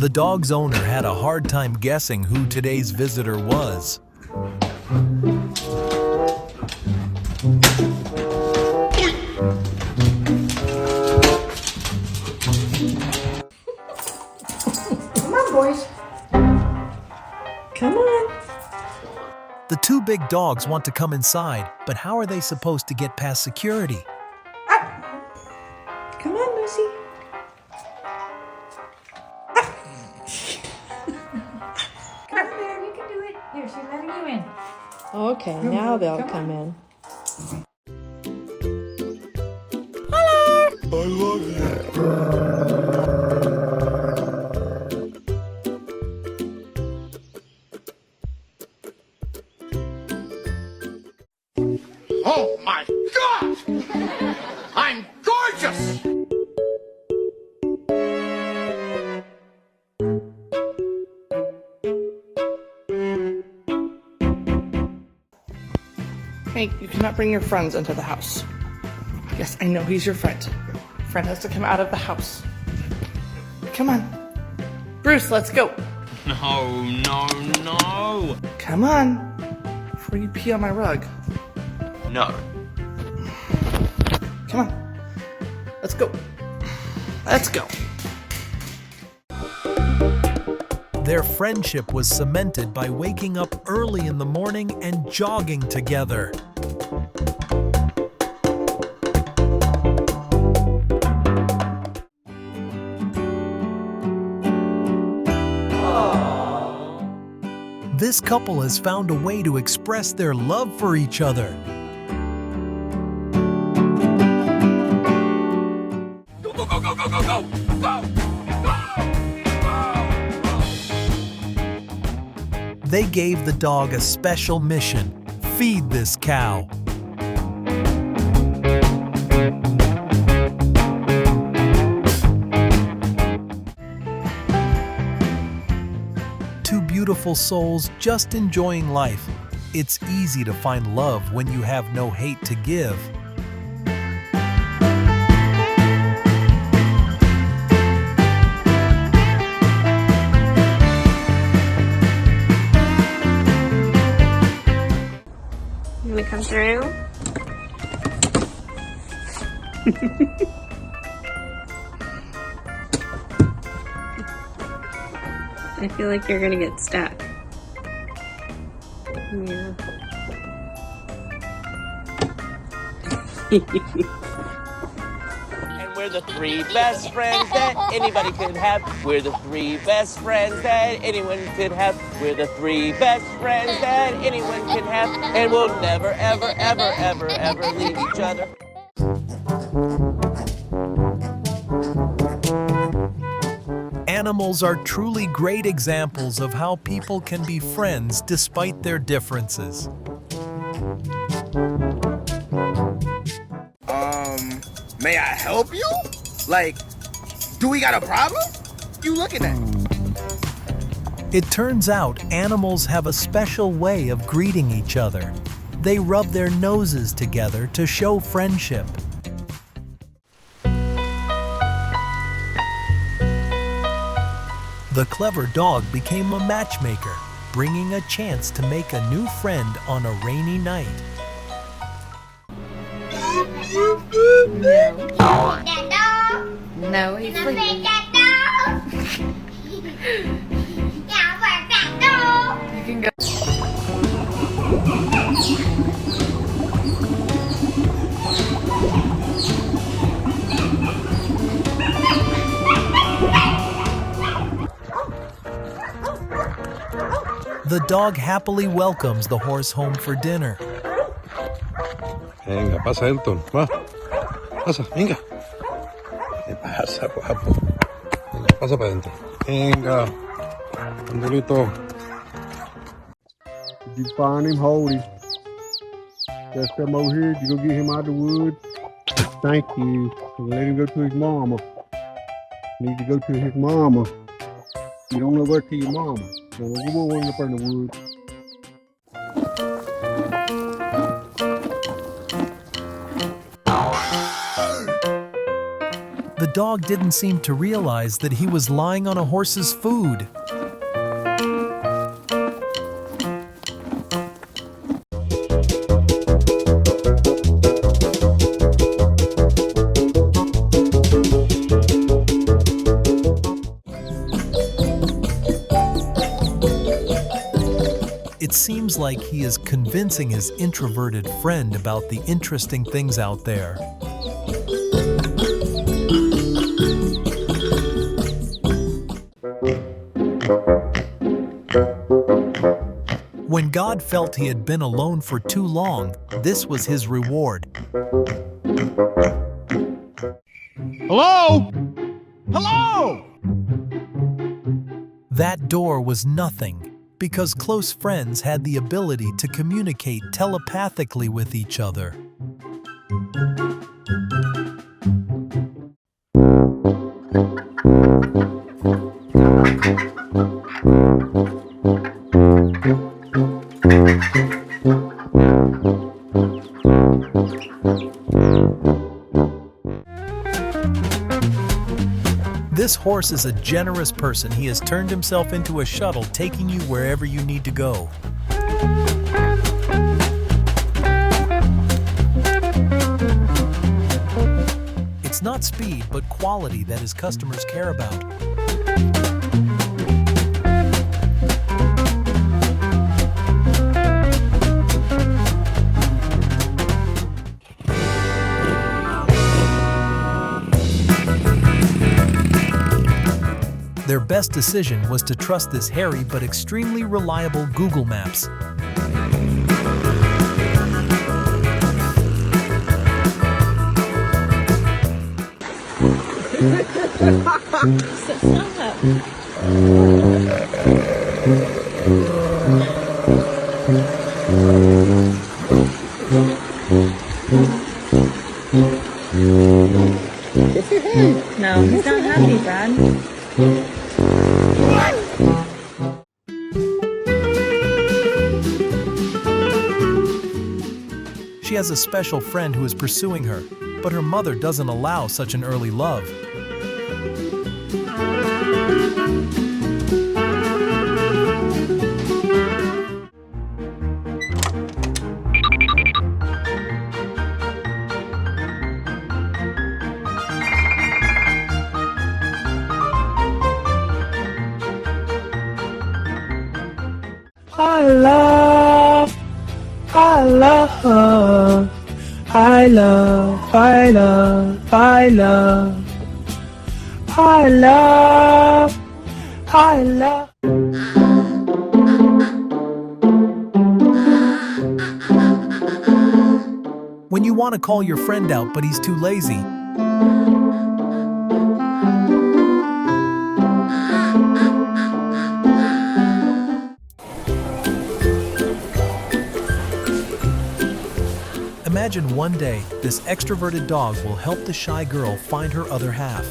The dog's owner had a hard time guessing who today's visitor was. Come on, boys. Come on. The two big dogs want to come inside, but how are they supposed to get past security? Come on, Lucy. Come on there, you can do it. Here, she's letting you in. Okay, now they'll come in. Oh my God! I'm gorgeous! Hey, you cannot bring your friends into the house. Yes, I know he's your friend. Friend has to come out of the house. Come on. Bruce, let's go. No, no, no. Come on. Before you pee on my rug. No. Come on. Let's go. Let's go. Their friendship was cemented by waking up early in the morning and jogging together. This couple has found a way to express their love for each other. Go, go, go, go, go, go, go! Go! They gave the dog a special mission: feed this cow. Two beautiful souls just enjoying life. It's easy to find love when you have no hate to give. You want to come through? I feel like you're gonna get stuck. Yeah. And we're the three best friends that anybody could have. We're the three best friends that anyone could have. We're the three best friends that anyone can have. And we'll never, ever, ever, ever, ever leave each other. Animals are truly great examples of how people can be friends despite their differences. May I help you? Like, do we got a problem? You looking at? It turns out animals have a special way of greeting each other. They rub their noses together to show friendship. The clever dog became a matchmaker, bringing a chance to make a new friend on a rainy night. No, he's sleeping. You can go. The dog happily welcomes the horse home for dinner. Venga, pasa, Elton. Va. Pasa, venga. ¿Qué pasa, guapo? Venga, pasa para adentro. Venga. Andolito. If you find him, hold him. Just come over here. You go get him out of the woods. Thank you. Let him go to his mama. Need to go to his mama. You don't know where to your mama. So we'll go one up in the woods. The dog didn't seem to realize that he was lying on a horse's food. It seems like he is convincing his introverted friend about the interesting things out there. When God felt he had been alone for too long, this was his reward. Hello? Hello? That door was nothing, because close friends had the ability to communicate telepathically with each other. This horse is a generous person. He has turned himself into a shuttle, taking you wherever you need to go. It's not speed, but quality that his customers care about. Their best decision was to trust this hairy but extremely reliable Google Maps. No, he's not happy, Brad. She has a special friend who is pursuing her, but her mother doesn't allow such an early love. I love. When you want to call your friend out, but he's too lazy. Imagine one day, this extroverted dog will help the shy girl find her other half.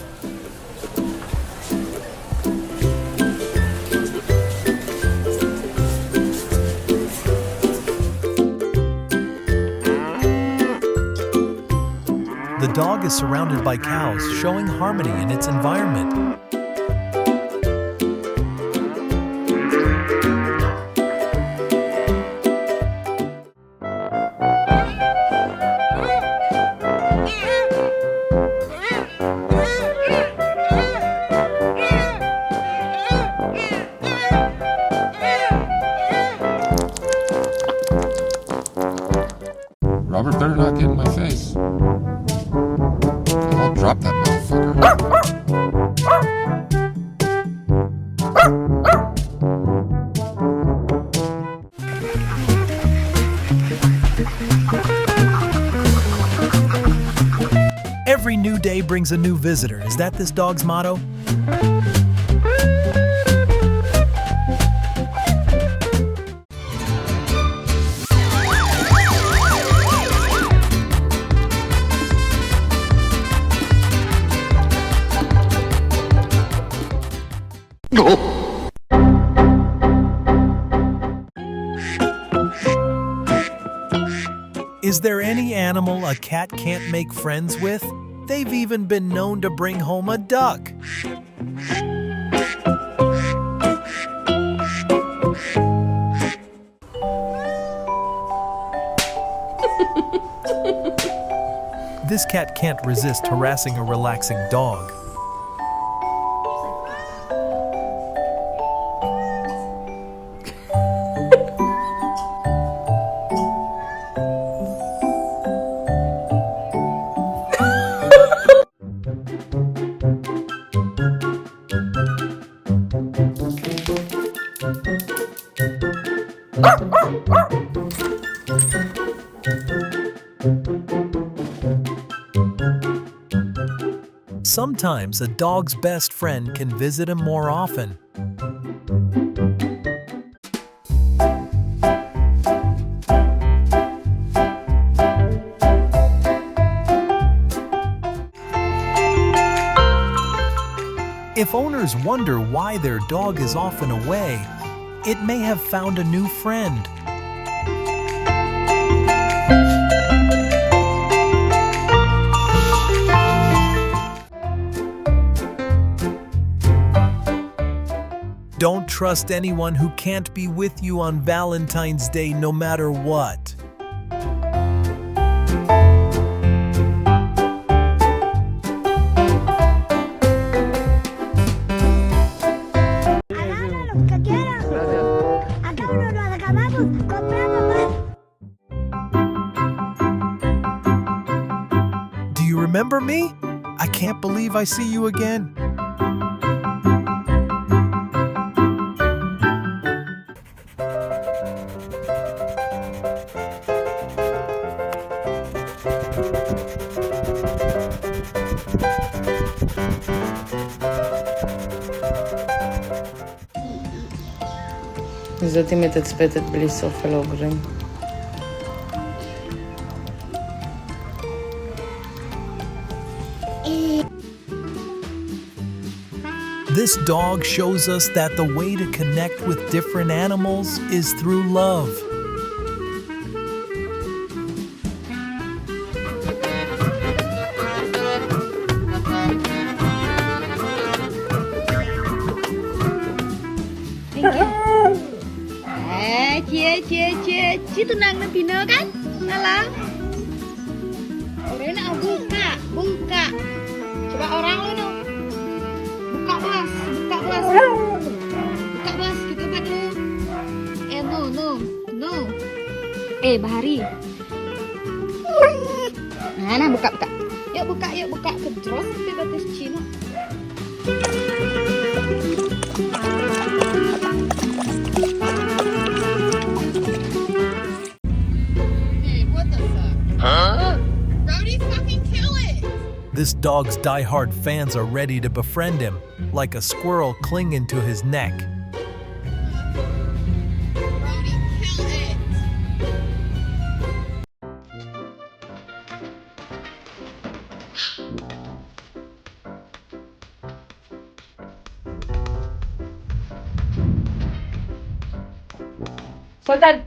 The dog is surrounded by cows, showing harmony in its environment. Robert better not get in my face. I'll drop that motherfucker. Every new day brings a new visitor. Is that this dog's motto? Is there any animal a cat can't make friends with? They've even been known to bring home a duck. This cat can't resist harassing a relaxing dog. Sometimes a dog's best friend can visit him more often. If owners wonder why their dog is often away, it may have found a new friend. Don't trust anyone who can't be with you on Valentine's Day no matter what. Do you remember me? I can't believe I see you again. Затем этот цвет близко фалогрен. This dog shows us that the way to connect with different animals is through love. Cie tenang na Pino kan? Alah. Rena buka. Coba orang lu no. Buka bas. Buka bas kita buat dulu. No. Bahari. Nah, buka. Yuk buka. Kedros sampai batas Cina. This dog's die-hard fans are ready to befriend him, like a squirrel clinging to his neck. Sultan.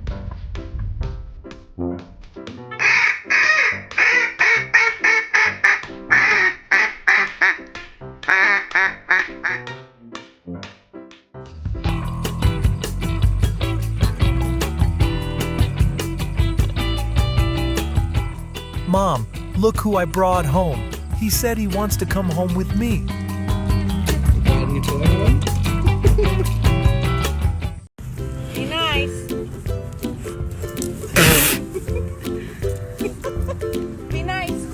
Mom, look who I brought home. He said he wants to come home with me. Be nice. Be nice,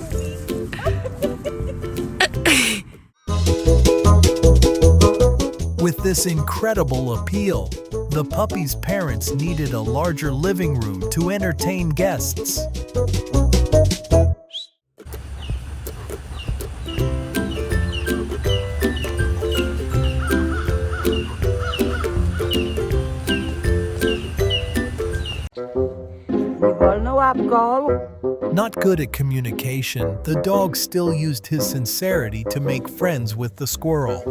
With this incredible appeal, the puppy's parents needed a larger living room to entertain guests. Not good at communication, the dog still used his sincerity to make friends with the squirrel.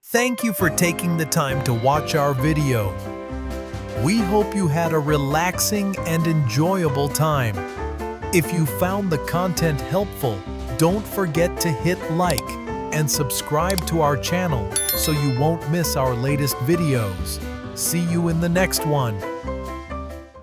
Thank you for taking the time to watch our video. We hope you had a relaxing and enjoyable time. If you found the content helpful, don't forget to hit like and subscribe to our channel so you won't miss our latest videos. See you in the next one.